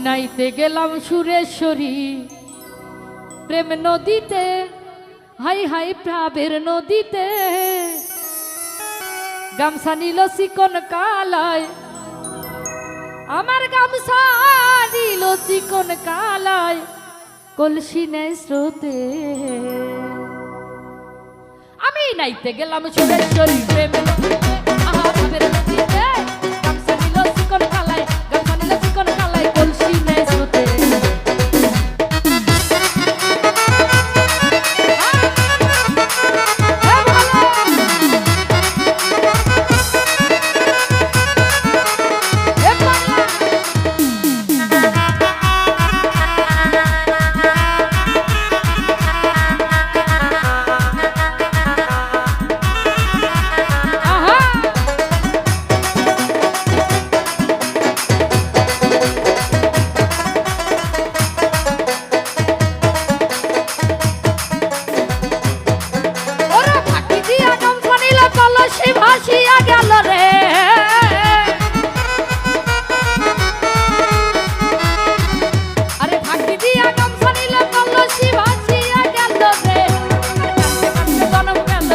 নাইতে গেলাম সুরেশ্বরী প্রেম নদীতে, high high প্রাবের নদীতে। গামছা নিল চিকন কালায়, আমার গামছা নিল চিকন কালায়, কলসি নেই স্রোতে। আমি নাইতে গেলাম সুরেশ্বরী প্রেম নদীতে, আহা প্রাবের নদীতে। গামছা নিল চিকন কালায়, গামছা নিল চিকন কালায়, কলসি নেই স্রোতে। ভাসিয়া গেল রে, আরে ফাঁকি দিয়া গামছা নিল কলসি ভাসিয়া গেল রে। কান্দতে জনম গেল,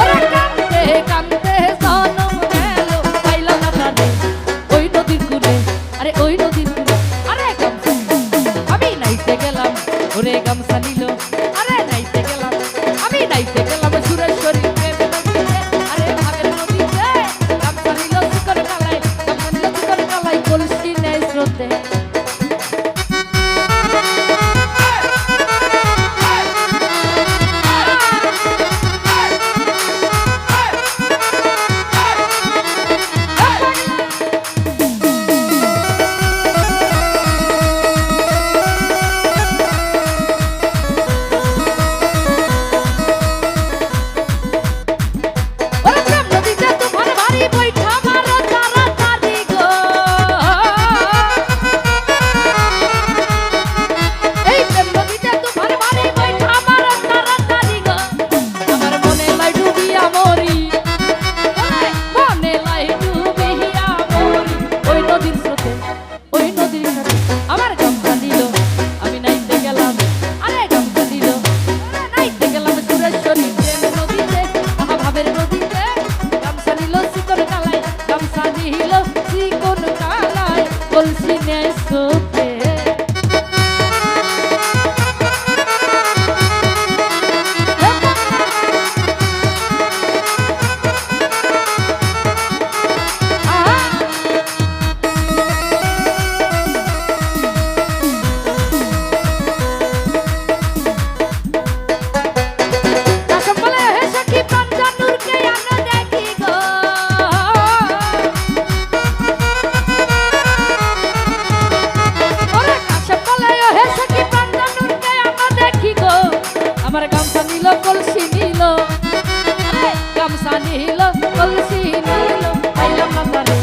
ওরে কান্দতে কান্দতে জনম গেল। পাইলাম না তারে ওই নদীর কূলে, আরে ওই নদীর কূলে। আরে গামছা আমি নাইতে গেলাম, ওরে গামছা নিল, আরে নাইতে গেলাম, আমি নাইতে গেলাম সুরেশ্বরী প্রেম নদীতে। আরে ভাবের নদীতে, গামছা নিল চিকন কালায়, গামছা নিল চিকন কালায়, কলসি নেই স্রোতে। কলসি নেই স্রোতে। আমার গামছা নিল কলসি নিল, গামছা নিল কলসি নিল, পাইলাম না তারে